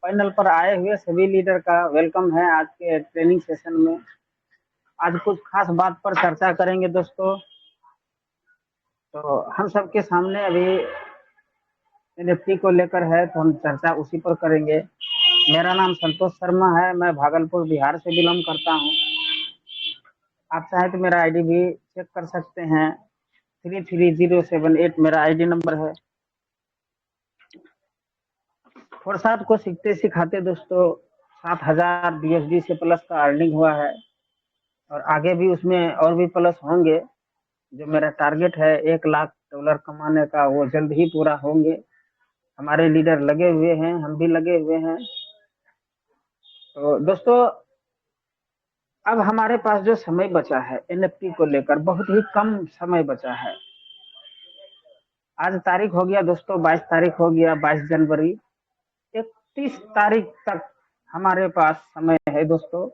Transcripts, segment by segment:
Panel पर आए हुए सभी लीडर का वेलकम है आज के ट्रेनिंग सेशन में। आज कुछ खास बात पर चर्चा करेंगे दोस्तों। तो हम सबके सामने अभी एनएफटी को लेकर है, तो हम चर्चा उसी पर करेंगे। मेरा नाम संतोष शर्मा है, मैं भागलपुर बिहार से बिलोंग करता हूँ। आप चाहे तो मेरा आईडी भी चेक कर सकते हैं। 33078 मेरा आईडी नंबर है। फुरसत को सीखते सिखाते दोस्तों 7,000 बीएसडी से प्लस का अर्निंग हुआ है, और आगे भी उसमें और भी प्लस होंगे। जो मेरा टारगेट है $1,00,000 कमाने का, वो जल्द ही पूरा होंगे। हमारे लीडर लगे हुए हैं, हम भी लगे हुए हैं। तो दोस्तों, अब हमारे पास जो समय बचा है एनएफटी को लेकर, बहुत ही कम समय बचा है। आज तारीख हो गया दोस्तों, 22 तारीख हो गया, 22 जनवरी। 31 तारीख तक हमारे पास समय है दोस्तों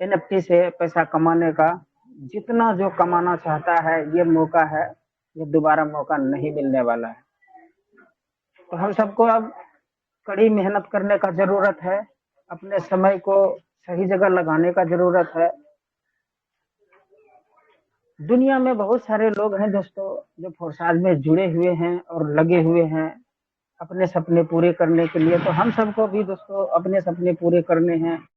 एनएफटी से पैसा कमाने का। जितना जो कमाना चाहता है, ये मौका है, ये दोबारा मौका नहीं मिलने वाला है। तो हम सबको अब कड़ी मेहनत करने का जरूरत है, अपने समय को सही जगह लगाने का जरूरत है। दुनिया में बहुत सारे लोग हैं दोस्तों जो फोर्साज में जुड़े हुए हैं और लगे हुए हैं अपने सपने पूरे करने के लिए। तो हम सबको भी दोस्तों अपने सपने पूरे करने हैं,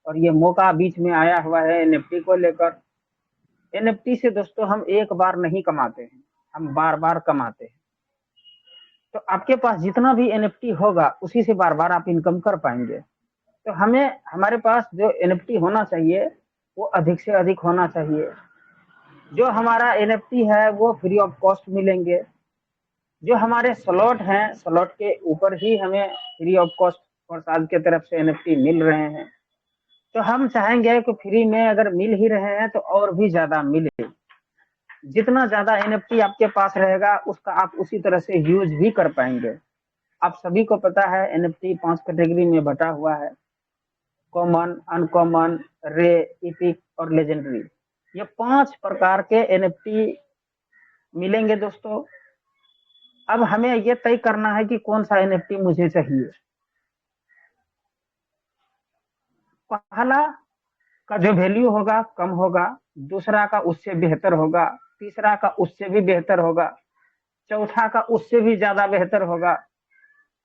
और ये मौका बीच में आया हुआ है एनएफटी को लेकर। एनएफटी से दोस्तों हम एक बार नहीं कमाते हैं, हम बार बार कमाते हैं। तो आपके पास जितना भी एनएफटी होगा, उसी से बार बार आप इनकम कर पाएंगे। तो हमें हमारे पास जो एनएफटी होना चाहिए, वो अधिक से अधिक होना चाहिए। जो हमारा एनएफटी है वो फ्री ऑफ कॉस्ट मिलेंगे। जो हमारे स्लॉट हैं, स्लॉट के ऊपर ही हमें फ्री ऑफ कॉस्ट फॉरसाज की तरफ से एनएफटी मिल रहे हैं। तो हम चाहेंगे कि फ्री में अगर मिल ही रहे हैं तो और भी ज्यादा मिले। जितना ज्यादा एनएफटी आपके पास रहेगा, उसका आप उसी तरह से यूज भी कर पाएंगे। आप सभी को पता है एनएफटी 5 कैटेगरी में बटा हुआ है: कॉमन, अनकॉमन, रे, इपिक और लेजेंडरी। ये 5 प्रकार के एनएफटी मिलेंगे दोस्तों। अब हमें ये तय करना है कि कौन सा एनएफटी मुझे चाहिए। पहला का जो वैल्यू होगा कम होगा, दूसरा का उससे बेहतर होगा, तीसरा का उससे भी बेहतर होगा, चौथा का उससे भी ज्यादा बेहतर होगा,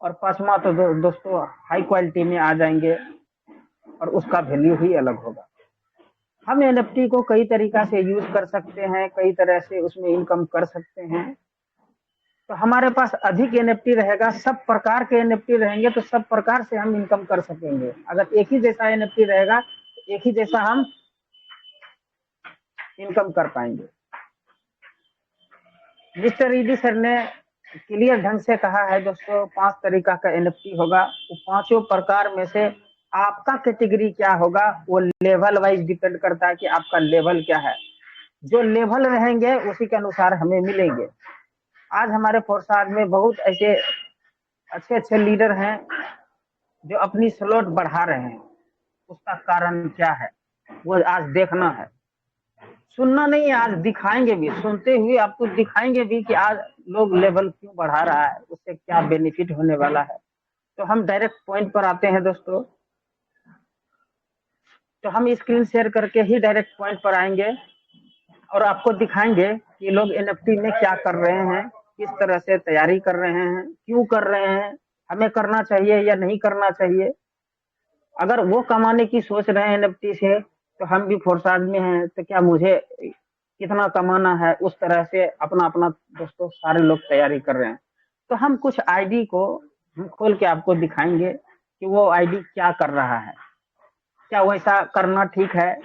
और पांचवा तो दोस्तों हाई क्वालिटी में आ जाएंगे, और उसका वैल्यू ही अलग होगा। हम एनएफटी को कई तरीका से यूज कर सकते हैं, कई तरह से उसमें इनकम कर सकते हैं। तो हमारे पास अधिक एनएफटी रहेगा, सब प्रकार के एनएफटी रहेंगे, तो सब प्रकार से हम इनकम कर सकेंगे। अगर एक ही जैसा एनएफटी रहेगा, तो एक ही जैसा हम इनकम कर पाएंगे। मिस्टर ईडी सर ने क्लियर ढंग से कहा है दोस्तों, 5 तरीका का एनएफटी होगा। वो पांचों प्रकार में से आपका कैटेगरी क्या होगा, वो लेवल वाइज डिपेंड करता है कि आपका लेवल क्या है। जो लेवल रहेंगे उसी के अनुसार हमें मिलेंगे। आज हमारे फोर्साज में बहुत ऐसे अच्छे अच्छे लीडर हैं जो अपनी स्लॉट बढ़ा रहे हैं। उसका कारण क्या है, वो आज देखना है। सुनना नहीं है, आज दिखाएंगे भी, सुनते हुए आपको दिखाएंगे भी कि आज लोग लेवल क्यों बढ़ा रहा है, उससे क्या बेनिफिट होने वाला है। तो हम डायरेक्ट पॉइंट पर आते हैं दोस्तों। तो हम स्क्रीन शेयर करके ही डायरेक्ट पॉइंट पर आएंगे, और आपको दिखाएंगे कि लोग एनएफटी में क्या कर रहे हैं, किस तरह से तैयारी कर रहे हैं, क्यों कर रहे हैं, हमें करना चाहिए या नहीं करना चाहिए। अगर वो कमाने की सोच रहे हैं एनएफटी से, तो हम भी फोर्साज में हैं, तो क्या मुझे कितना कमाना है, उस तरह से अपना अपना दोस्तों सारे लोग तैयारी कर रहे हैं। तो हम कुछ आईडी को हम खोल के आपको दिखाएंगे कि वो आईडी क्या कर रहा है, क्या वैसा करना ठीक है,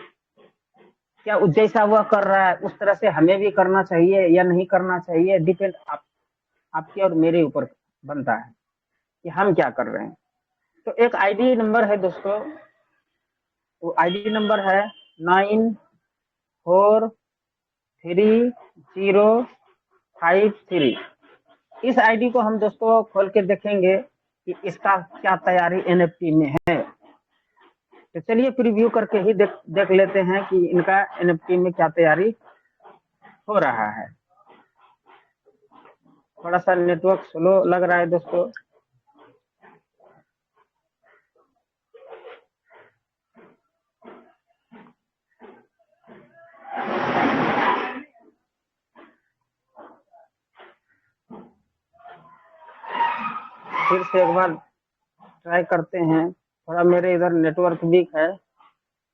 क्या जैसा वह कर रहा है उस तरह से हमें भी करना चाहिए या नहीं करना चाहिए। डिपेंड आपके और मेरे ऊपर बनता है कि हम क्या कर रहे हैं। तो एक आईडी नंबर है दोस्तों, वो आईडी नंबर है 943053। इस आईडी को हम दोस्तों खोल के देखेंगे कि इसका क्या तैयारी एनएफटी में है। तो चलिए प्रीव्यू करके ही देख लेते हैं कि इनका एनएफटी में क्या तैयारी हो रहा है। थोड़ा सा नेटवर्क स्लो लग रहा है दोस्तों। फिर से एक बार ट्राई करते हैं, थोड़ा मेरे इधर नेटवर्क वीक है।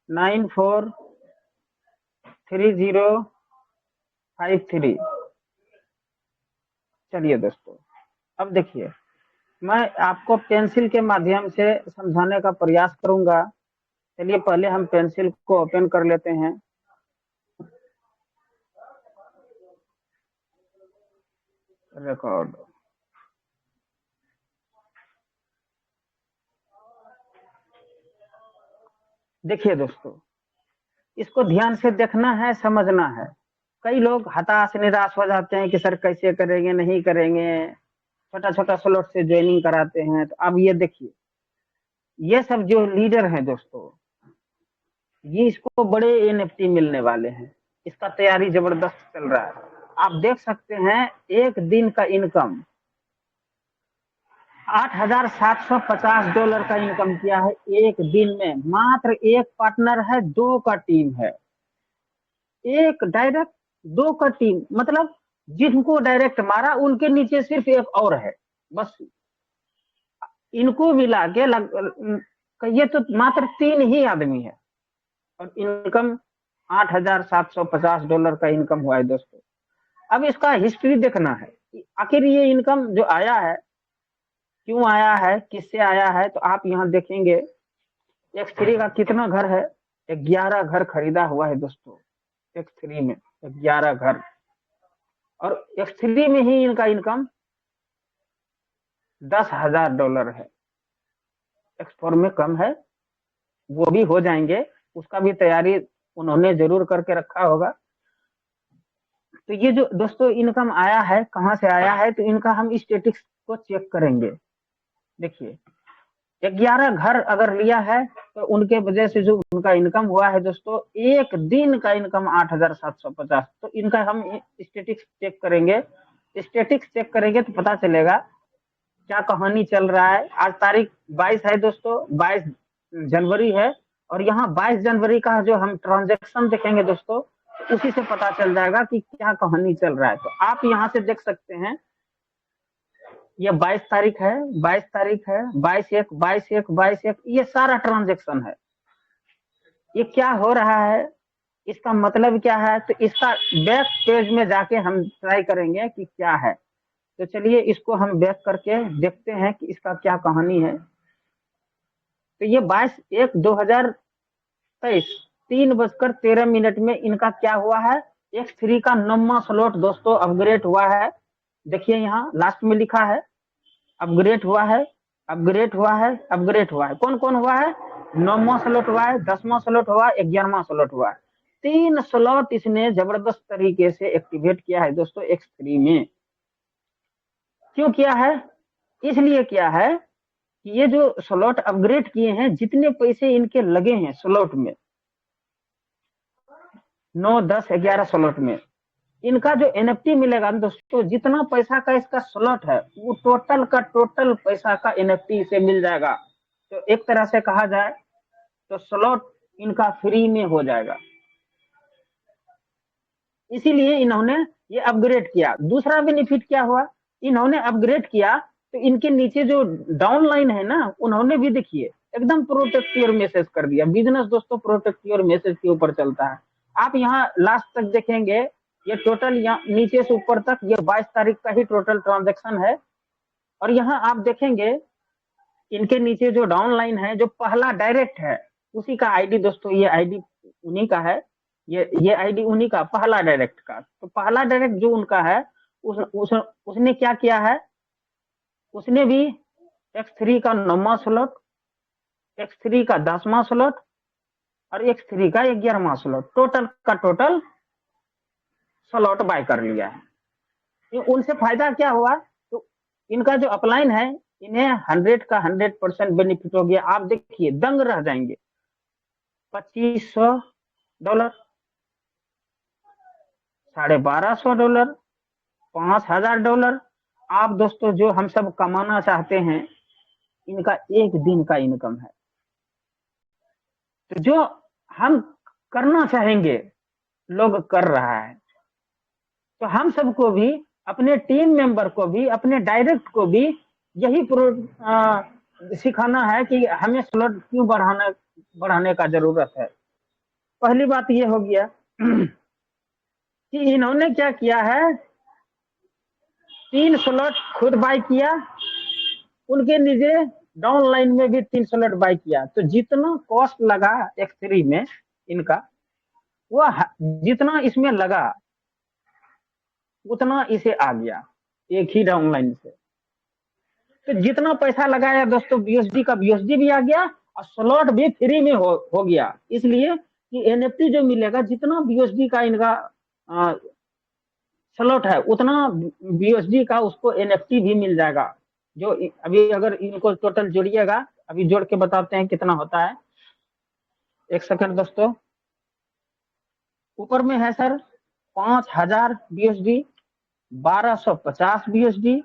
943053। चलिए दोस्तों, अब देखिए, मैं आपको पेंसिल के माध्यम से समझाने का प्रयास करूंगा। चलिए पहले हम पेंसिल को ओपन कर लेते हैं। रिकॉर्ड, देखिए दोस्तों, इसको ध्यान से देखना है, समझना है। कई लोग हताश निराश हो जाते हैं कि सर कैसे करेंगे, नहीं करेंगे, छोटा छोटा स्लॉट से ज्वाइनिंग कराते हैं। तो अब ये देखिए, ये सब जो लीडर हैं दोस्तों, ये इसको बड़े एनएफटी मिलने वाले हैं। इसका तैयारी जबरदस्त चल रहा है। आप देख सकते हैं एक दिन का इनकम $8,750 का इनकम किया है एक दिन में। मात्र एक पार्टनर है, दो का टीम है, एक डायरेक्ट, दो का टीम, मतलब जिनको डायरेक्ट मारा उनके नीचे सिर्फ एक और है बस। इनको मिला के ये तो मात्र 3 ही आदमी है और इनकम $8,750 का इनकम हुआ है दोस्तों। अब इसका हिस्ट्री देखना है, आखिर ये इनकम जो आया है क्यों आया है, किससे आया है। तो आप यहाँ देखेंगे X3 का कितना घर है, 11 घर खरीदा हुआ है दोस्तों X3 में, 11 घर। और X3 में ही इनका इनकम $10,000 है। X4 में कम है, वो भी हो जाएंगे, उसका भी तैयारी उन्होंने जरूर करके रखा होगा। तो ये जो दोस्तों इनकम आया है, कहाँ से आया है, तो इनका हम स्टेटिक्स को चेक करेंगे। देखिए 11 घर अगर लिया है तो उनके वजह से जो उनका इनकम हुआ है दोस्तों, एक दिन का इनकम 8,750। तो इनका हम स्टेटिक्स चेक करेंगे। स्टेटिक्स चेक करेंगे तो पता चलेगा क्या कहानी चल रहा है। आज तारीख 22 है दोस्तों, 22 जनवरी है। और यहाँ 22 जनवरी का जो हम ट्रांजेक्शन देखेंगे दोस्तों, उसी से पता चल जाएगा कि क्या कहानी चल रहा है। तो आप यहाँ से देख सकते हैं, ये 22 तारीख है, 22 तारीख है, 22/1, 22/1, 22/1, ये सारा ट्रांजेक्शन है। ये क्या हो रहा है, इसका मतलब क्या है, तो इसका बैक पेज में जाके हम ट्राई करेंगे कि क्या है। तो चलिए इसको हम बैक करके देखते हैं कि इसका क्या कहानी है। तो ये 22/1/2023 3:13 में इनका क्या हुआ है, X3 का 9वां स्लॉट दोस्तों अपग्रेड हुआ है। देखिए यहाँ लास्ट में लिखा है अपग्रेड हुआ है, अपग्रेड हुआ है, अपग्रेड हुआ है। कौन कौन हुआ है, 9वां स्लॉट हुआ है, 10वां स्लॉट हुआ है, 11वां स्लॉट हुआ है। 3 स्लॉट इसने जबरदस्त तरीके से एक्टिवेट किया है दोस्तों X3 में। क्यों किया है, इसलिए किया है कि ये जो स्लॉट अपग्रेड किए हैं, जितने पैसे इनके लगे हैं स्लॉट में, 9, 10, 11 स्लॉट में, इनका जो एनएफटी मिलेगा दोस्तों, जितना पैसा का इसका स्लॉट है, वो टोटल का टोटल पैसा का एनएफटी इसे मिल जाएगा। तो एक तरह से कहा जाए तो स्लॉट इनका फ्री में हो जाएगा। इसीलिए इन्होंने ये अपग्रेड किया। दूसरा बेनिफिट क्या हुआ, इन्होंने अपग्रेड किया तो इनके नीचे जो डाउनलाइन है ना, उन्होंने भी देखिए एकदम प्रोटेक्ट योर मैसेज कर दिया। बिजनेस दोस्तों प्रोटेक्ट योर मैसेज के ऊपर चलता है। आप यहाँ लास्ट तक देखेंगे, ये टोटल यहाँ नीचे से ऊपर तक ये 22 तारीख का ही टोटल ट्रांजेक्शन है। और यहाँ आप देखेंगे इनके नीचे जो डाउनलाइन है, जो पहला डायरेक्ट है, उसी का आईडी दोस्तों, ये आईडी उन्हीं का है, ये आईडी उन्हीं का, पहला डायरेक्ट का। तो पहला डायरेक्ट जो उनका है, उसने क्या किया है, उसने भी X3 का 9वां स्लॉट, X3 का 10वां स्लॉट और X3 का 11वां स्लॉट, टोटल का टोटल स्लॉट बाय कर लिया है। उनसे फायदा क्या हुआ, तो इनका जो अपलाइन है, इन्हें 100 का 100% बेनिफिट हो गया। आप देखिए दंग रह जाएंगे। $2,500, $1,250, $5,000। आप दोस्तों जो हम सब कमाना चाहते हैं, इनका एक दिन का इनकम है। तो जो हम करना चाहेंगे लोग कर रहा है, तो हम सबको भी, अपने टीम मेंबर को भी, अपने डायरेक्ट को भी यही सिखाना है कि हमें स्लॉट क्यों बढ़ाने का जरूरत है। पहली बात ये हो गया कि इन्होंने क्या किया है, 3 स्लॉट खुद बाय किया, उनके नीचे डाउन लाइन में भी 3 स्लॉट बाय किया। तो जितना कॉस्ट लगा X3 में इनका, वो जितना इसमें लगा उतना इसे आ गया एक ही डाउन लाइन से। तो जितना पैसा लगाया दोस्तों BUSD का BUSD भी आ गया और स्लॉट भी फ्री में हो गया। इसलिए कि NFT जो मिलेगा, जितना BUSD का इनका स्लॉट है उतना BUSD का उसको NFT भी मिल जाएगा। जो अभी अगर इनको टोटल जोड़िएगा, अभी जोड़ के बताते हैं कितना होता है। एक सेकंड दोस्तों, ऊपर में है सर 5000 BUSD, 1250 BUSD,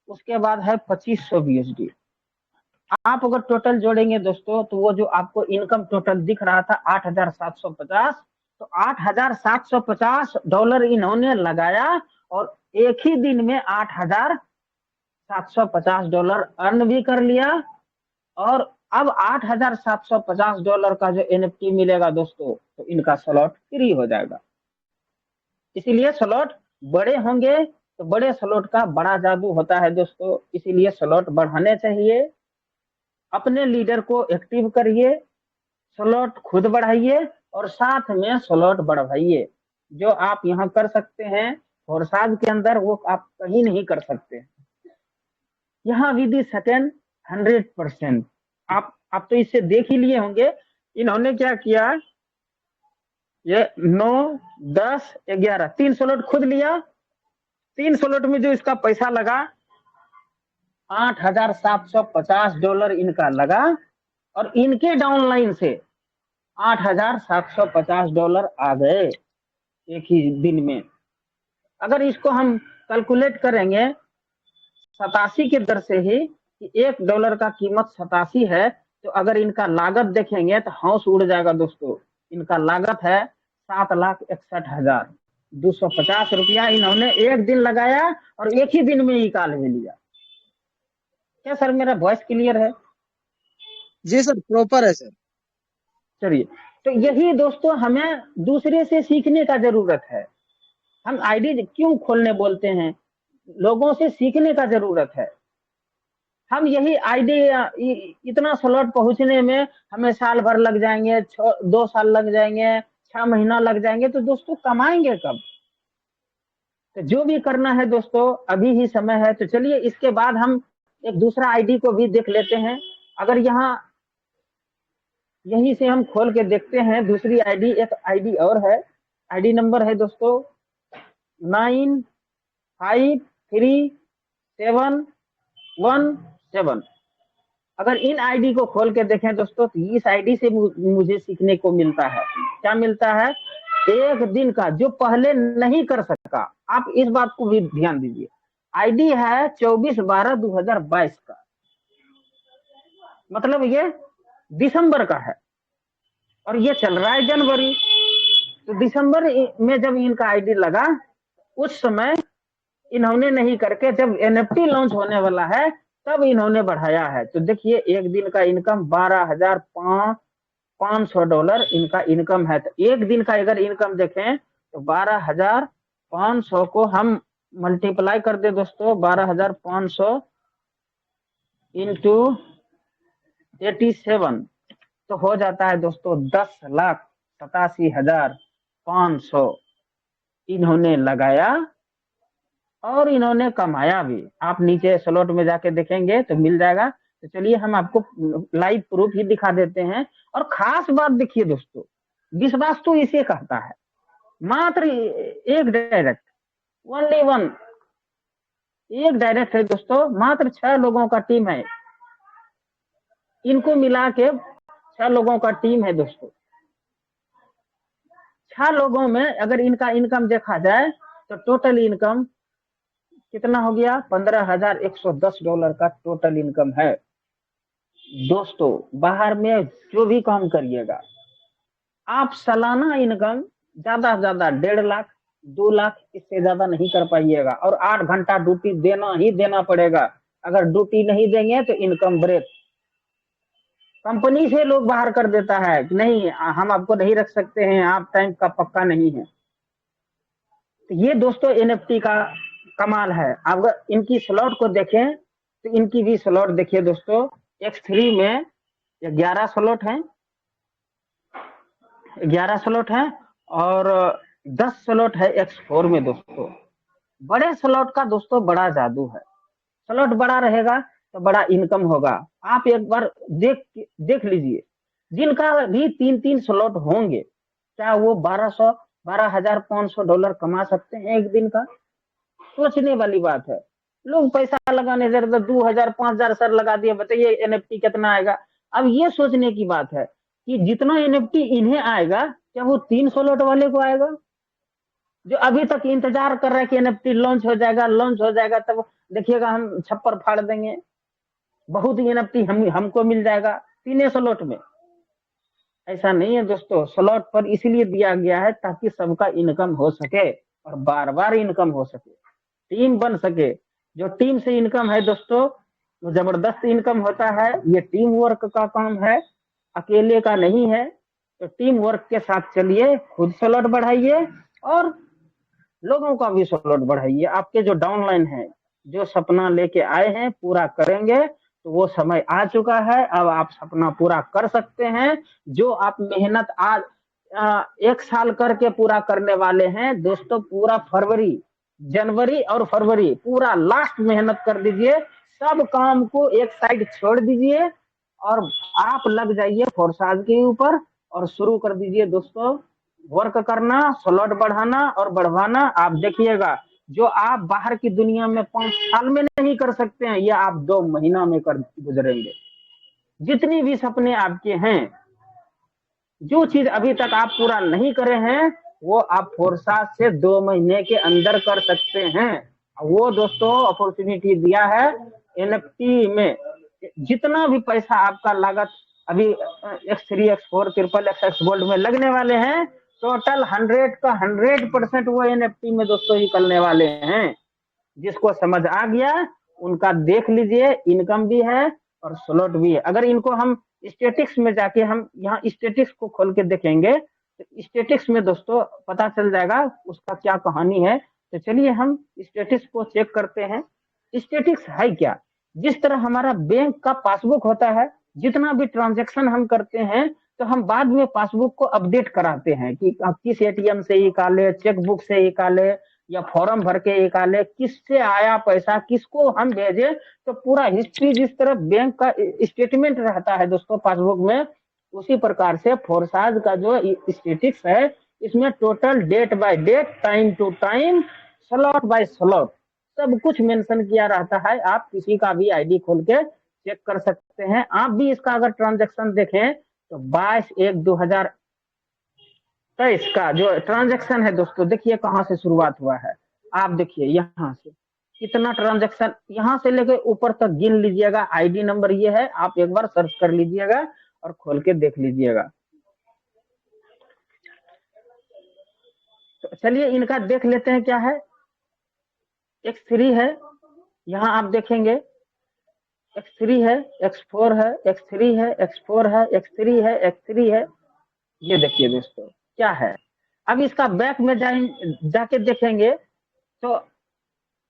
उसके बाद है 2500 BUSD। आप अगर टोटल जोड़ेंगे दोस्तों तो वो जो आपको इनकम टोटल दिख रहा था 8750, तो $8750 इन्होंने लगाया और एक ही दिन में $8750 अर्न भी कर लिया। और अब $8750 का जो NFT मिलेगा दोस्तों, तो इनका स्लॉट फ्री हो जाएगा। इसीलिए स्लॉट बड़े होंगे तो बड़े स्लॉट का बड़ा जादू होता है दोस्तों। इसीलिए स्लॉट बढ़ाने चाहिए, अपने लीडर को एक्टिव करिए, स्लॉट खुद बढ़ाइए और साथ में स्लॉट बढ़वाइए। जो आप यहाँ कर सकते हैं फोरसाज के अंदर, वो आप कहीं नहीं कर सकते। यहाँ विधि सेकंड 100%। आप तो इससे देख ही लिए होंगे इन्होंने क्या किया। ये 9, 10, 11 3 स्लॉट खुद लिया। 3 स्लॉट में जो इसका पैसा लगा $8750 इनका लगा और इनके डाउनलाइन से $8750 आ गए एक ही दिन में। अगर इसको हम कैलकुलेट करेंगे 87 के दर से ही कि $1 का कीमत 87 है, तो अगर इनका लागत देखेंगे तो हौस उड़ जाएगा दोस्तों। इनका लागत है 7,61,250 रुपया इन्होंने एक दिन लगाया और एक ही दिन में निकाल भी लिया। क्या सर मेरा वॉइस क्लियर है? जी सर, प्रॉपर है सर। चलिए, तो यही दोस्तों हमें दूसरे से सीखने का जरूरत है। हम आईडी क्यों खोलने बोलते हैं, लोगों से सीखने का जरूरत है। हम यही आईडी इतना स्लॉट पहुंचने में हमें साल भर लग जाएंगे, 2 साल लग जाएंगे, 6 महीना लग जाएंगे, तो दोस्तों कमाएंगे कब? तो जो भी करना है दोस्तों अभी ही समय है। तो चलिए इसके बाद हम एक दूसरा आईडी को भी देख लेते हैं। अगर यहाँ यहीं से हम खोल के देखते हैं दूसरी आईडी, एक आईडी और है। आईडी नंबर है दोस्तों 9537117। अगर इन आईडी को खोल के देखें दोस्तों तो इस आईडी से मुझे सीखने को मिलता है। क्या मिलता है? एक दिन का जो पहले नहीं कर सका, आप इस बात को भी ध्यान दीजिए। आईडी है 24/12/2022 का, मतलब ये दिसंबर का है और ये चल रहा है जनवरी। तो दिसंबर में जब इनका आईडी लगा उस समय इन्होंने नहीं करके जब NFT लॉन्च होने वाला है तब इन्होंने बढ़ाया है। तो देखिए एक दिन का इनकम $12,500 इनका इनकम है। तो एक दिन का अगर इनकम देखें तो 12,500 को हम मल्टीप्लाई कर दे दोस्तों, 12,500 इंटू 87 तो हो जाता है दोस्तों 10,87,500 इन्होंने लगाया और इन्होंने कमाया भी। आप नीचे स्लॉट में जाके देखेंगे तो मिल जाएगा। तो चलिए हम आपको लाइव प्रूफ ही दिखा देते हैं। और खास बात देखिए दोस्तों, विश्वास तो इसे कहता है, मात्र एक डायरेक्ट, ओनली वन, एक डायरेक्ट है दोस्तों। मात्र 6 लोगों का टीम है, इनको मिला के 6 लोगों का टीम है दोस्तों। 6 लोगों में अगर इनका इनकम देखा जाए तो टोटल इनकम कितना हो गया? $15,110 का टोटल इनकम है दोस्तों। बाहर में जो भी काम करिएगा आप सालाना इनकम ज्यादा से ज्यादा 1.5 लाख 2 लाख, इससे ज्यादा नहीं कर पाइएगा। और 8 घंटा ड्यूटी देना ही देना पड़ेगा। अगर ड्यूटी नहीं देंगे तो इनकम ब्रेक, कंपनी से लोग बाहर कर देता है कि नहीं हम आपको नहीं रख सकते हैं, आप टाइम का पक्का नहीं है। तो ये दोस्तों एनएफटी का कमाल है। अगर इनकी स्लॉट को देखें तो इनकी भी स्लॉट देखिए दोस्तों, X3 में 11 स्लॉट हैं, 11 स्लॉट है और 10 स्लॉट है X4 में दोस्तों। बड़े स्लॉट का दोस्तों बड़ा जादू है, स्लॉट बड़ा रहेगा तो बड़ा इनकम होगा। आप एक बार देख लीजिए, जिनका भी 3-3 स्लॉट होंगे, क्या वो 12,500 डॉलर कमा सकते हैं एक दिन का? सोचने वाली बात है। लोग पैसा लगाने से 2,000 5,000 सर लगा दिए, बताइए एनएफटी कितना आएगा? अब ये सोचने की बात है कि जितना एनएफटी इन्हें आएगा, क्या वो 3 स्लॉट वाले को आएगा जो अभी तक इंतजार कर रहा है कि एनएफटी लॉन्च हो जाएगा, लॉन्च हो जाएगा तब देखिएगा हम छप्पर फाड़ देंगे, बहुत ही एनएफटी हमको मिल जाएगा 3 स्लॉट में। ऐसा नहीं है दोस्तों, स्लॉट पर इसलिए दिया गया है ताकि सबका इनकम हो सके और बार बार इनकम हो सके, टीम बन सके। जो टीम से इनकम है दोस्तों वो जबरदस्त इनकम होता है। ये टीम वर्क का काम है, अकेले का नहीं है। तो टीम वर्क के साथ चलिए, खुद स्लॉट बढ़ाइए और लोगों का भी स्लॉट बढ़ाइए। आपके जो डाउनलाइन है, जो सपना लेके आए हैं पूरा करेंगे, तो वो समय आ चुका है, अब आप सपना पूरा कर सकते हैं। जो आप मेहनत आज 1 साल करके पूरा करने वाले हैं दोस्तों, पूरा फरवरी, जनवरी और फरवरी पूरा लास्ट मेहनत कर दीजिए, सब काम को एक साइड छोड़ दीजिए और आप लग जाइए फोर्साज के ऊपर और शुरू कर दीजिए दोस्तों वर्क करना, स्लॉट बढ़ाना और बढ़वाना। आप देखिएगा जो आप बाहर की दुनिया में 5 साल में नहीं कर सकते हैं, ये आप 2 महीना में कर गुजरेंगे। जितनी भी सपने आपके हैं, जो चीज अभी तक आप पूरा नहीं करे हैं, वो आप फोर्सा से 2 महीने के अंदर कर सकते हैं। वो दोस्तों अपॉर्चुनिटी दिया है एनएफटी में। जितना भी पैसा आपका लागत अभी X3 X4 triple x gold में लगने वाले हैं, टोटल 100 का 100% वो एनएफटी में दोस्तों निकलने वाले हैं। जिसको समझ आ गया उनका देख लीजिए, इनकम भी है और स्लॉट भी है। अगर इनको हम स्टेटिक्स में जाके हम यहाँ स्टेटिक्स को खोल के देखेंगे तो स्टेटिक्स में दोस्तों पता चल जाएगा उसका क्या कहानी है। तो चलिए हम स्टेटिक्स को चेक करते हैं। स्टेटिक्स है क्या? जिस तरह हमारा बैंक का पासबुक होता है, जितना भी ट्रांजेक्शन हम करते हैं तो हम बाद में पासबुक को अपडेट कराते हैं कि किस एटीएम से निकाले, चेकबुक से निकाले या फॉर्म भर के निकाले, किससे आया पैसा, किसको हम भेजे। तो पूरा हिस्ट्री जिस तरह बैंक का स्टेटमेंट रहता है दोस्तों पासबुक में, उसी प्रकार से फोर्साज का जो स्टेटिक्स है, इसमें total date by date, time to time, slot by slot सब कुछ मेंशन किया रहता है। आप किसी का भी आईडी खोल के चेक कर सकते हैं। आप भी इसका अगर ट्रांजेक्शन देखें तो 22/1/2023 का जो ट्रांजेक्शन है दोस्तों, देखिए कहां से शुरुआत हुआ है। आप देखिए यहां से कितना ट्रांजेक्शन, यहां से लेकर ऊपर तक गिन लीजिएगा। आईडी नंबर ये है, आप एक बार सर्च कर लीजिएगा और खोल के देख लीजिएगा। तो चलिए इनका देख लेते हैं क्या है। X3 है, यहाँ आप देखेंगे X3 है, X4 है, X3 है, X4 है, X3 है, X3 है। ये देखिए दोस्तों क्या है। अब इसका बैक में जाके देखेंगे तो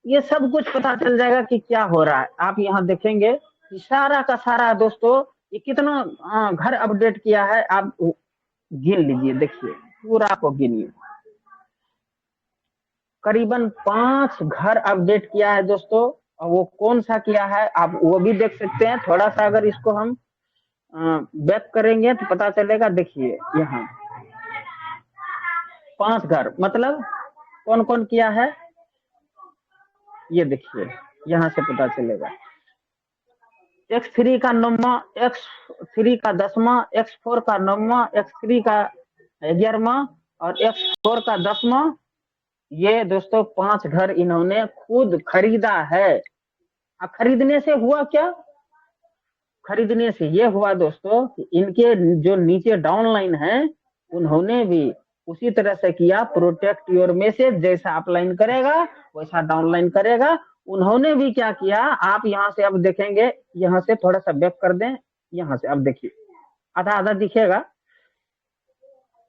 ये सब कुछ पता चल जाएगा कि क्या हो रहा है। आप यहाँ देखेंगे कि सारा का सारा दोस्तों ये कितना घर अपडेट किया है, आप गिन लीजिए, देखिए पूरा को गिनिए। करीबन 5 घर अपडेट किया है दोस्तों, और वो कौन सा किया है आप वो भी देख सकते हैं। थोड़ा सा अगर इसको हम बैक करेंगे तो पता चलेगा। देखिए यहाँ 5 घर, मतलब कौन कौन किया है ये देखिए, यहाँ से पता चलेगा। X3 का 9वां, X3 का 10वां, X4 का 9वां, X3 का 11वां और X4 का 10वां। ये दोस्तों 5 घर इन्होंने खुद खरीदा है। खरीदने से हुआ क्या? खरीदने से ये हुआ दोस्तों कि इनके जो नीचे डाउनलाइन है उन्होंने भी उसी तरह से किया। प्रोटेक्ट योर मैसेज, जैसा अपलाइन करेगा वैसा डाउनलाइन करेगा, उन्होंने भी क्या किया, आप यहाँ से अब देखेंगे, यहाँ से थोड़ा सा बैक कर दें, यहाँ से अब देखिए आधा आधा दिखेगा।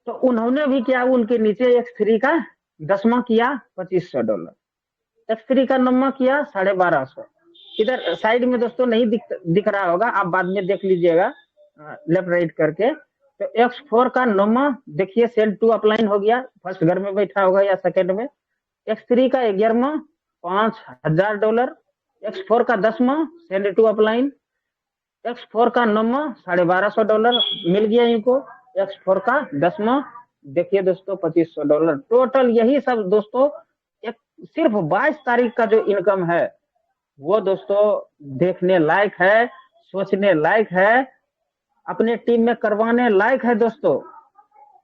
तो उन्होंने भी क्या, उनके नीचे X3 का 10वां किया $2500, X3 का 9वां किया 1250। इधर साइड में दोस्तों नहीं दिख रहा होगा, आप बाद में देख लीजिएगा लेफ्ट राइट करके। तो X4 का 9वां देखिए सेल टू अपलाइन हो गया, फर्स्ट घर में बैठा होगा या सेकंड में। X3 का 11वां $5000, X4 का 10वां सेल टू अपलाइन, X4 का 9वां $1250 मिल गया इनको, X4 का 10वां देखिए दोस्तों $2500। टोटल यही सब दोस्तों एक सिर्फ 22 तारीख का जो इनकम है वो दोस्तों देखने लायक है, सोचने लायक है, अपने टीम में करवाने लायक है दोस्तों।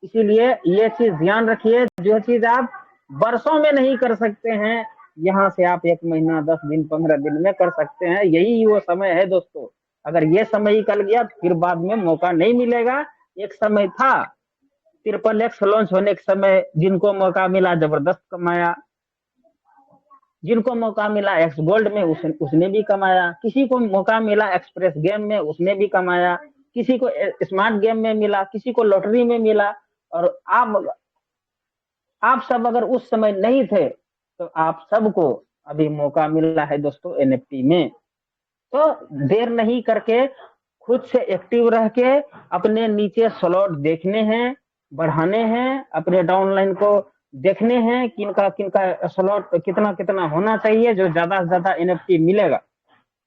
इसीलिए ये चीज ध्यान रखिए, जो चीज आप वर्षों में नहीं कर सकते हैं, यहाँ से आप 1 महीना 10 दिन 15 दिन में कर सकते हैं। यही वो समय है दोस्तों। अगर ये समय निकल गया तो फिर बाद में मौका नहीं मिलेगा। एक समय था XXX लॉन्च होने के समय, जिनको मौका मिला जबरदस्त कमाया, जिनको मौका मिला एक्स गोल्ड में उसने भी कमाया, किसी को मौका मिला एक्सप्रेस गेम में उसने भी कमाया, किसी को स्मार्ट गेम में मिला, किसी को लॉटरी में मिला। और आप सब अगर उस समय नहीं थे तो आप सबको अभी मौका मिला है दोस्तों NFT में। तो देर नहीं करके खुद से एक्टिव रह के अपने नीचे स्लॉट देखने हैं, बढ़ाने हैं, अपने डाउनलाइन को देखने हैं, किनका किनका स्लॉट कितना कितना होना चाहिए, जो ज्यादा से ज्यादा NFT मिलेगा।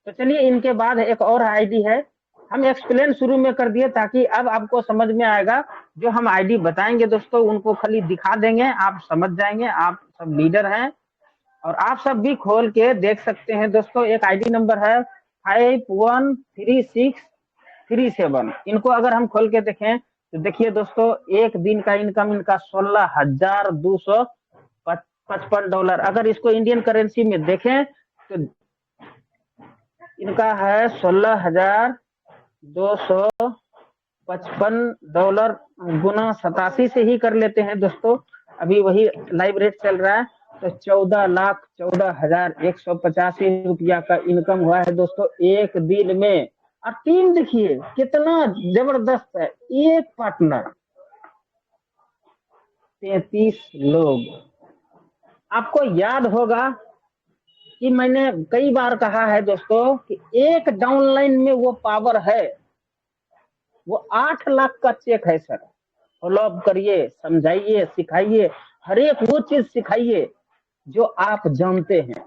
तो चलिए इनके बाद एक और आईडी है, हम एक्सप्लेन शुरू में कर दिए ताकि अब आपको समझ में आएगा। जो हम आईडी बताएंगे दोस्तों उनको खाली दिखा देंगे, आप समझ जाएंगे, आप सब लीडर हैं और आप सब भी खोल के देख सकते हैं दोस्तों। एक आईडी नंबर है 513637। इनको अगर हम खोल के देखें तो देखिए दोस्तों एक दिन का इनकम इनका $16,255। अगर इसको इंडियन करेंसी में देखें तो इनका है $16,255 गुना 87 से ही कर लेते हैं दोस्तों। अभी वही लाइव रेट चल रहा है, तो 14,14,185 रुपया का इनकम हुआ है दोस्तों एक दिन में। और टीम देखिए कितना जबरदस्त है, एक पार्टनर 33 लोग। आपको याद होगा कि मैंने कई बार कहा है दोस्तों कि एक डाउनलाइन में वो पावर है, वो 8 लाख का चेक है सर। फॉलो अप करिए, समझाइए, सिखाइए, हर एक वो चीज सिखाइए जो आप जानते हैं,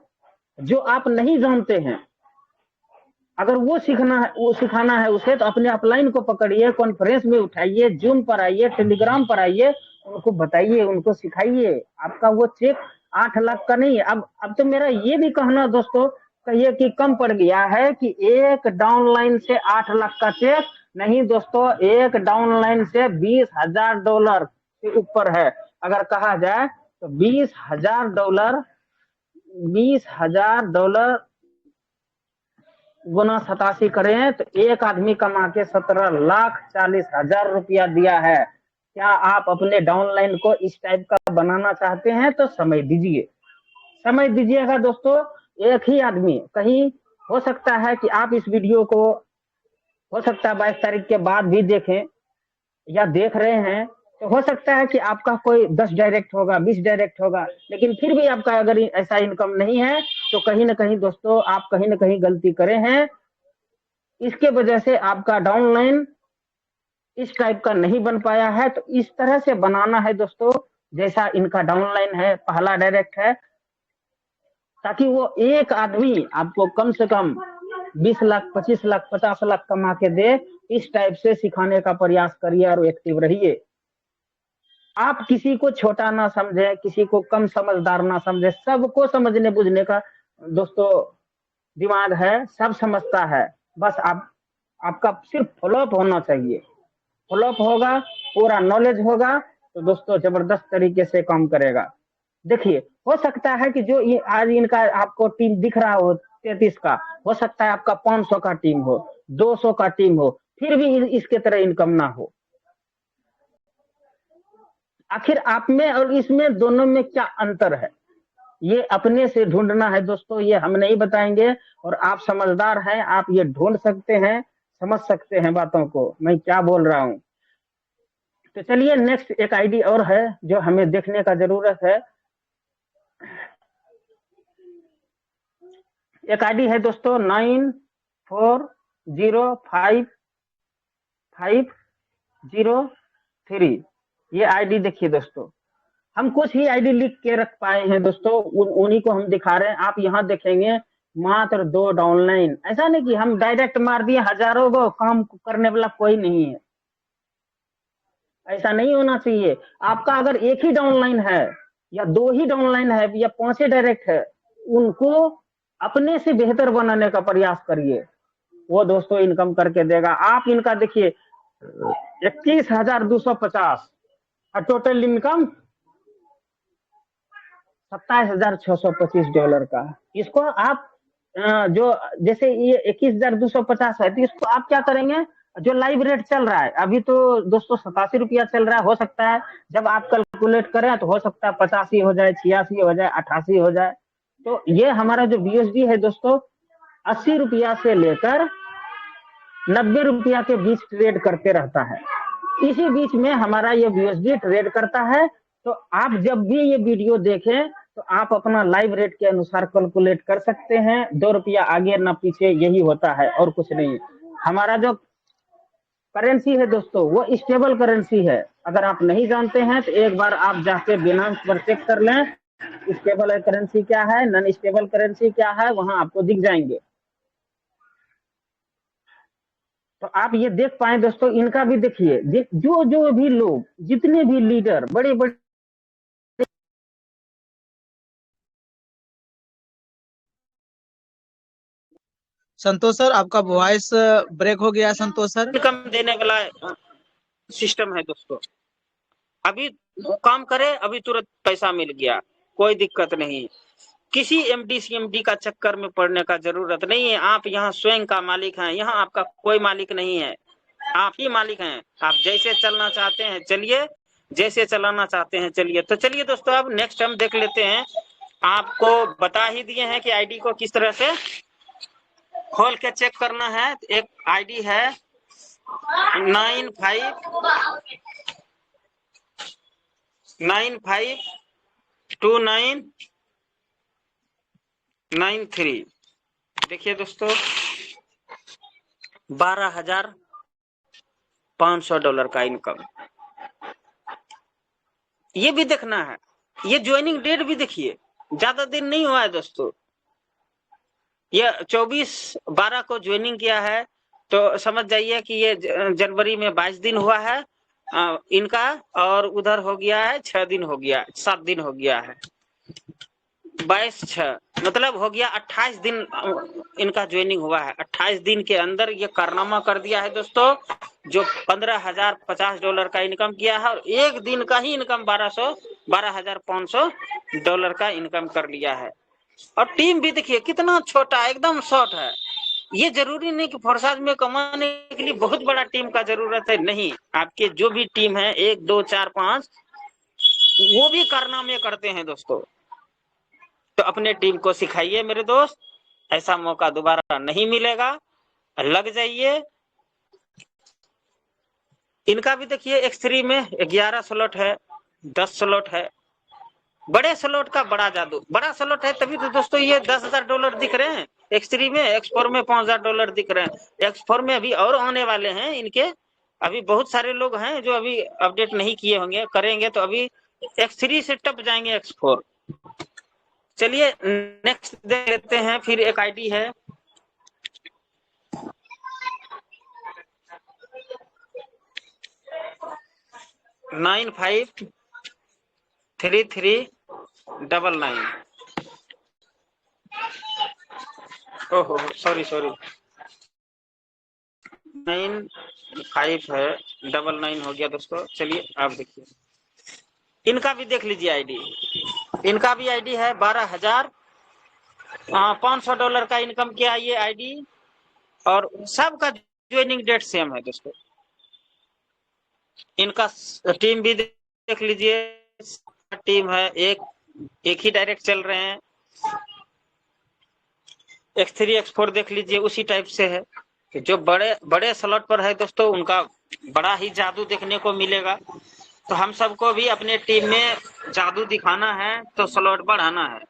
जो आप नहीं जानते हैं। अगर वो सीखना है, वो सिखाना है उसे, तो अपने अपलाइन को पकड़िए, कॉन्फ्रेंस में उठाइए, जूम पर आइए, टेलीग्राम पर आइए, उनको बताइए, उनको सिखाइए। आपका वो चेक 8 लाख का नहीं है। अब तो मेरा ये भी कहना दोस्तों कहिए कि कम पड़ गया है कि एक डाउनलाइन से 8 लाख का चेक नहीं दोस्तों, एक डाउनलाइन से $20,000 से ऊपर है। अगर कहा जाए तो $20,000 गुना 87 करें तो एक आदमी कमा के 17,40,000 रुपया दिया है। क्या आप अपने डाउनलाइन को इस टाइप का बनाना चाहते हैं तो समय दीजिए, समय दीजिएगा दोस्तों। एक ही आदमी, कहीं हो सकता है कि आप इस वीडियो को हो सकता है 22 तारीख के बाद भी देखें या देख रहे हैं, तो हो सकता है कि आपका कोई 10 डायरेक्ट होगा, 20 डायरेक्ट होगा, लेकिन फिर भी आपका अगर ऐसा इनकम नहीं है तो कहीं ना कहीं दोस्तों आप कहीं ना कहीं गलती करे हैं। इसके वजह से आपका डाउनलाइन इस टाइप का नहीं बन पाया है। तो इस तरह से बनाना है दोस्तों जैसा इनका डाउनलाइन है, पहला डायरेक्ट है, ताकि वो एक आदमी आपको कम से कम 20 लाख 25 लाख 50 लाख कमा के दे। इस टाइप से सिखाने का प्रयास करिए और एक्टिव रहिए। आप किसी को छोटा ना समझे, किसी को कम समझदार ना समझे, सबको समझने बुझने का दोस्तों दिमाग है, सब समझता है। बस आपका सिर्फ फॉलोअप होना चाहिए। फॉलोअप होगा, पूरा नॉलेज होगा तो दोस्तों जबरदस्त तरीके से काम करेगा। देखिए हो सकता है कि जो आज इनका आपको टीम दिख रहा हो 33 का, हो सकता है आपका 500 का टीम हो, 200 का टीम हो, फिर भी इसके तरह इनकम ना हो। आखिर आप में और इसमें दोनों में क्या अंतर है, ये अपने से ढूंढना है दोस्तों, ये हम नहीं बताएंगे। और आप समझदार हैं, आप ये ढूंढ सकते हैं, समझ सकते हैं बातों को, मैं क्या बोल रहा हूँ। तो चलिए नेक्स्ट एक आईडी और है जो हमें देखने का जरूरत है। एक आईडी है दोस्तों 940553। ये आईडी देखिए दोस्तों, हम कुछ ही आईडी लिख के रख पाए हैं दोस्तों, उन्हीं को हम दिखा रहे हैं। आप यहाँ देखेंगे मात्र 2 डाउनलाइन, ऐसा नहीं कि हम डायरेक्ट मार दिए हजारों को, काम करने वाला कोई नहीं है, ऐसा नहीं होना चाहिए। आपका अगर एक ही डाउनलाइन है या 2 ही डाउनलाइन है या 5 ही डायरेक्ट है, उनको अपने से बेहतर बनाने का प्रयास करिए, वो दोस्तों इनकम करके देगा। आप इनका देखिए 21,250 और टोटल इनकम $27,625 का। इसको आप जो जैसे ये 21,250 है, तो इसको आप क्या करेंगे, जो लाइव रेट चल रहा है अभी तो दोस्तों 87 रुपया चल रहा है, हो सकता है जब आप कैलकुलेट करें तो हो सकता है 85 हो जाए, 86 हो जाए, 88 हो जाए। तो ये हमारा जो BSD है दोस्तों 80 रुपया से लेकर 90 रुपया के बीच ट्रेड करते रहता है। इसी बीच में हमारा ये BSD ट्रेड करता है। तो आप जब भी ये वीडियो देखें तो आप अपना लाइव रेट के अनुसार कैलकुलेट कर सकते हैं। 2 रुपया आगे ना पीछे, यही होता है और कुछ नहीं। हमारा जो करेंसी है दोस्तों वो स्टेबल करेंसी है। अगर आप नहीं जानते हैं तो एक बार आप जाके बिनांस पर चेक कर लें, स्टेबल करेंसी क्या है, नॉन स्टेबल करेंसी क्या है, वहां आपको दिख जाएंगे। तो आप ये देख पाए दोस्तों, इनका भी देखिए, जो जो भी लोग, जितने भी लीडर, बड़े बड़े संतोष सर, आपका वॉइस ब्रेक हो गया संतोष सर। इनकम देने वाला सिस्टम है दोस्तों। अभी वो काम करे, अभी तुरंत पैसा मिल गया, कोई दिक्कत नहीं। किसी MD CMD का चक्कर में पड़ने का जरूरत नहीं है। आप यहाँ स्वयं का मालिक हैं, यहाँ आपका कोई मालिक नहीं है, आप ही मालिक हैं। आप जैसे चलना चाहते हैं चलिए, जैसे चलाना चाहते हैं चलिए। तो चलिए दोस्तों, अब नेक्स्ट हम देख लेते हैं। आपको बता ही दिए हैं कि आईडी को किस तरह से खोल के चेक करना है। एक आईडी है 952993। देखिए दोस्तों $12,500 का इनकम, ये भी देखना है। ये ज्वाइनिंग डेट भी देखिए, ज्यादा दिन नहीं हुआ है दोस्तों, ये 24/12 को ज्वाइनिंग किया है। तो समझ जाइए कि ये जनवरी में 22 दिन हुआ है इनका, और उधर हो गया है 6 दिन, हो गया 7 दिन हो गया है, 22/6 मतलब हो गया 28 दिन इनका ज्वाइनिंग हुआ है। 28 दिन के अंदर ये कारनामा कर दिया है दोस्तों, जो $15,050 का इनकम किया है, और एक दिन का ही इनकम $12,500 का इनकम कर लिया है। और टीम भी देखिए कितना छोटा, एकदम शॉर्ट है। ये जरूरी नहीं कि फोर्साज में कमाने के लिए बहुत बड़ा टीम का जरूरत है, नहीं। आपके जो भी टीम है 1 2 4 5, वो भी कारनामे करते हैं दोस्तों। तो अपने टीम को सिखाइए मेरे दोस्त, ऐसा मौका दोबारा नहीं मिलेगा, लग जाइए। इनका भी देखिए X3 में 11 स्लॉट है, 10 स्लॉट है। बड़े स्लॉट का बड़ा जादू, बड़ा स्लॉट है तभी तो दोस्तों ये $10,000 दिख रहे हैं X3 में। X4 में $5,000 दिख रहे हैं। X4 में अभी और आने वाले हैं इनके। अभी बहुत सारे लोग हैं जो अभी अपडेट नहीं किए होंगे, करेंगे तो अभी X3 से टप जाएंगे X4। चलिए नेक्स्ट देख लेते हैं। फिर एक आईडी है $953399। ओहो सॉरी 95 है, 99 हो गया दोस्तों। चलिए आप देखिए, इनका भी देख लीजिए आईडी। इनका भी आईडी है $12,500 का इनकम किया ये आईडी, और सबका ज्वाइनिंग डेट सेम है दोस्तों। इनका टीम भी देख लीजिए, टीम है 1 एक ही डायरेक्ट चल रहे हैं। X3 X4 देख लीजिए उसी टाइप से है कि जो बड़े बड़े स्लॉट पर है दोस्तों उनका बड़ा ही जादू देखने को मिलेगा। तो हम सबको भी अपने टीम में जादू दिखाना है तो स्लॉट बढ़ाना है।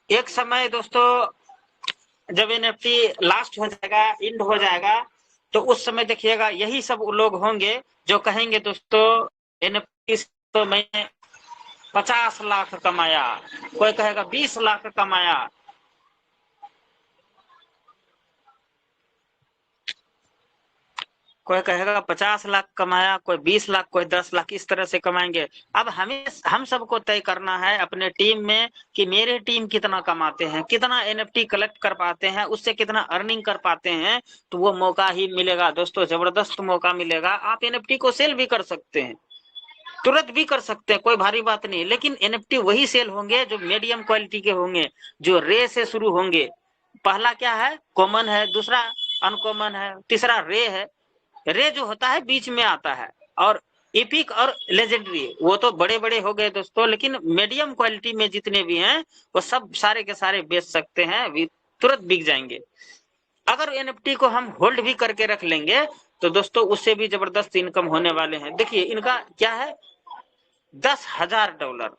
एक समय दोस्तों जब NFT लास्ट हो जाएगा, इंड हो जाएगा, तो उस समय देखिएगा यही सब लोग होंगे जो कहेंगे दोस्तों NFT तो मैंने 50 लाख कमाया, कोई कहेगा 20 लाख कमाया। कोई कहेगा 50 लाख कमाया, कोई 20 लाख, कोई 10 लाख, इस तरह से कमाएंगे। अब हम सबको तय करना है अपने टीम में कि मेरे टीम कितना कमाते हैं, कितना NFT कलेक्ट कर पाते हैं, उससे कितना अर्निंग कर पाते हैं, तो वो मौका ही मिलेगा दोस्तों, जबरदस्त मौका मिलेगा। आप NFT को सेल भी कर सकते हैं, तुरंत भी कर सकते हैं, कोई भारी बात नहीं। लेकिन NFT वही सेल होंगे जो मीडियम क्वालिटी के होंगे, जो रे से शुरू होंगे। पहला क्या है, कॉमन है, दूसरा अनकॉमन है, तीसरा रे है। रे जो होता है बीच में आता है, और इपिक और लेजेंडरी वो तो बड़े बड़े हो गए दोस्तों। लेकिन मीडियम क्वालिटी में जितने भी हैं वो सब सारे के सारे बेच सकते हैं, तुरंत बिक जाएंगे। अगर NFT को हम होल्ड भी करके रख लेंगे तो दोस्तों उससे भी जबरदस्त इनकम होने वाले हैं। देखिए इनका क्या है, $10,000।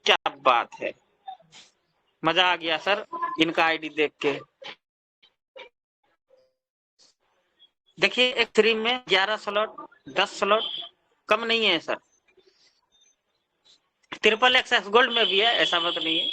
क्या बात है, मजा आ गया सर इनका आईडी देख के। देखिए X3 में 11 स्लॉट, 10 स्लॉट, कम नहीं है सर। XXX गोल्ड में भी है, ऐसा बात नहीं है।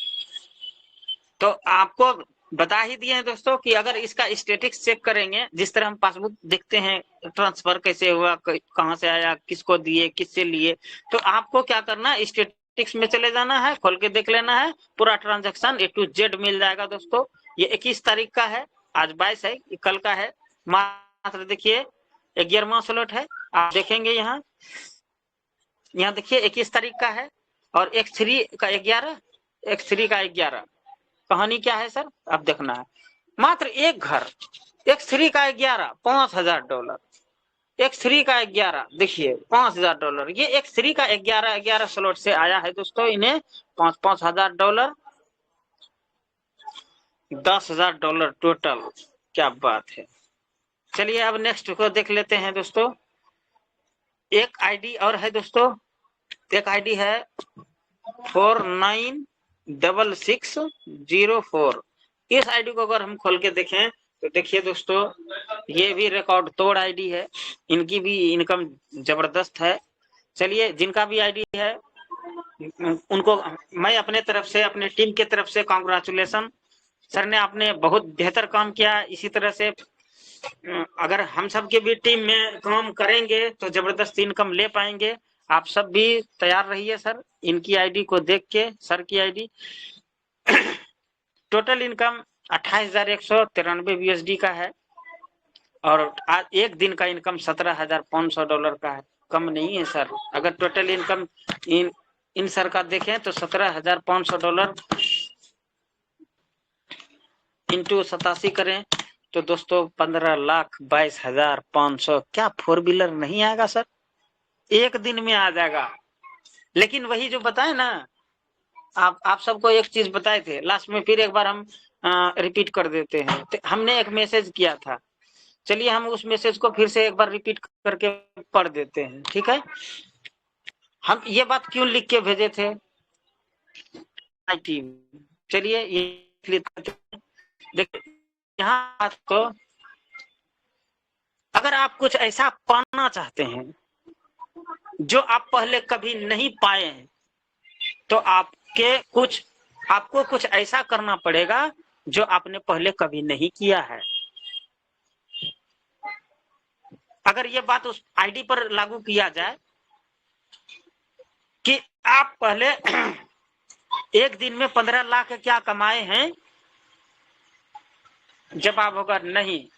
तो आपको बता ही दिए हैं दोस्तों कि अगर इसका स्टेटिक्स चेक करेंगे, जिस तरह हम पासबुक देखते हैं ट्रांसफर कैसे हुआ, कहां से आया, किसको दिए, किससे लिए, तो आपको क्या करना है, स्टेटिक्स में चले जाना है, खोल के देख लेना है, पूरा ट्रांजेक्शन A to Z मिल जाएगा दोस्तों। ये 21 तारीख का है, आज 22 है, ये कल का है। मात्र देखिए 11वां स्लॉट है, आप देखेंगे यहाँ देखिए 21 तारीख का है, और X3 का 11, X3 का 11। कहानी क्या है सर, अब देखना है। मात्र एक घर, X3 का 11, $5,000। X3 का 11 देखिए $5,000। ये X3 का 11 स्लॉट से आया है दोस्तों, इन्हें $5,000, $10,000 टोटल। क्या बात है। चलिए अब नेक्स्ट को देख लेते हैं दोस्तों। एक आईडी और है दोस्तों, एक आईडी है 496604। इस आईडी को अगर हम खोल के देखें तो देखिए दोस्तों ये भी रिकॉर्ड तोड़ आईडी है, इनकी भी इनकम जबरदस्त है। चलिए जिनका भी आईडी है उनको मैं अपने तरफ से, अपने टीम के तरफ से कांग्रेचुलेशन। सर ने आपने बहुत बेहतर काम किया। इसी तरह से अगर हम सब के भी टीम में काम करेंगे तो जबरदस्त इनकम ले पाएंगे। आप सब भी तैयार रहिए सर, इनकी आईडी को देख के, सर की आईडी। टोटल इनकम 28,193 USD का है, और आज एक दिन का इनकम $17,500 का है, कम नहीं है सर। अगर टोटल इनकम इन सर का देखें तो $17,500 इंटू 87 करें तो दोस्तों 15,22,500। क्या 4 व्हीलर नहीं आएगा सर, एक दिन में आ जाएगा। लेकिन वही जो बताए ना, आप सबको एक चीज बताए थे लास्ट में, फिर एक बार हम रिपीट कर देते हैं। तो हमने एक मैसेज किया था, चलिए हम उस मैसेज को फिर से एक बार रिपीट करके पढ़ देते हैं, ठीक है। हम ये बात क्यों लिख के भेजे थे, चलिए ये देखिए यहाँ तो, अगर आप कुछ ऐसा पाना चाहते हैं जो आप पहले कभी नहीं पाए हैं, तो आपको कुछ ऐसा करना पड़ेगा जो आपने पहले कभी नहीं किया है। अगर ये बात उस आईडी पर लागू किया जाए कि आप पहले एक दिन में 15 लाख क्या कमाए हैं, जवाब होगा नहीं।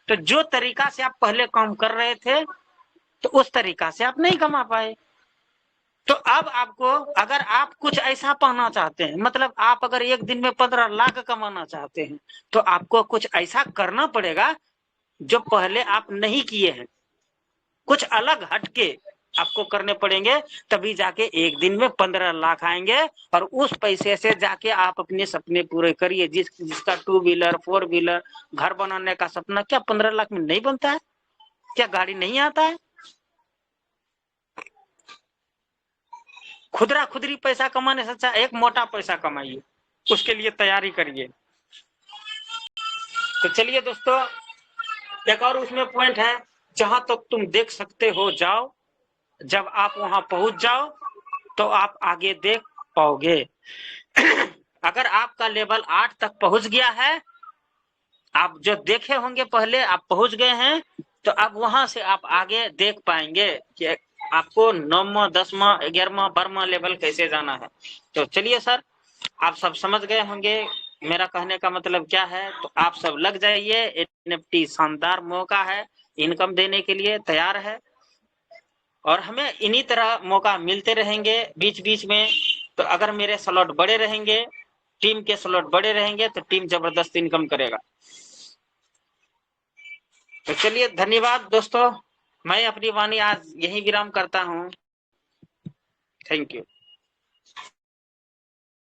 तो जो तरीका से आप पहले काम कर रहे थे तो उस तरीका से आप नहीं कमा पाए। तो अब आपको, अगर आप कुछ ऐसा पाना चाहते हैं, मतलब आप अगर एक दिन में 15 लाख कमाना चाहते हैं, तो आपको कुछ ऐसा करना पड़ेगा जो पहले आप नहीं किए हैं, कुछ अलग हटके। आपको करने पड़ेंगे, तभी जाके एक दिन में 15 लाख आएंगे और उस पैसे से जाके आप अपने सपने पूरे करिए। जिसका 2 व्हीलर 4 व्हीलर घर बनाने का सपना क्या 15 लाख में नहीं बनता है? क्या गाड़ी नहीं आता है? खुदरा खुदरी पैसा कमाने से अच्छा एक मोटा पैसा कमाइए, उसके लिए तैयारी करिए। तो चलिए दोस्तों, एक और उसमें पॉइंट है, जहां तक तुम देख सकते हो जाओ, जब आप वहां पहुंच जाओ तो आप आगे देख पाओगे। अगर आपका लेवल 8 तक पहुंच गया है, आप जो देखे होंगे पहले आप पहुंच गए हैं, तो अब वहां से आप आगे देख पाएंगे कि आपको 9वां 10वां 11वां 12वां लेवल कैसे जाना है। तो चलिए सर, आप सब समझ गए होंगे मेरा कहने का मतलब क्या है। तो आप सब लग जाइए, एनएफटी शानदार मौका है, इनकम देने के लिए तैयार है और हमें इन्हीं तरह मौका मिलते रहेंगे बीच बीच में। तो अगर मेरे स्लॉट बड़े रहेंगे, टीम के स्लॉट बड़े रहेंगे, तो टीम जबरदस्त इनकम करेगा। तो चलिए धन्यवाद दोस्तों, मैं अपनी वाणी आज यही विराम करता हूँ। Thank you.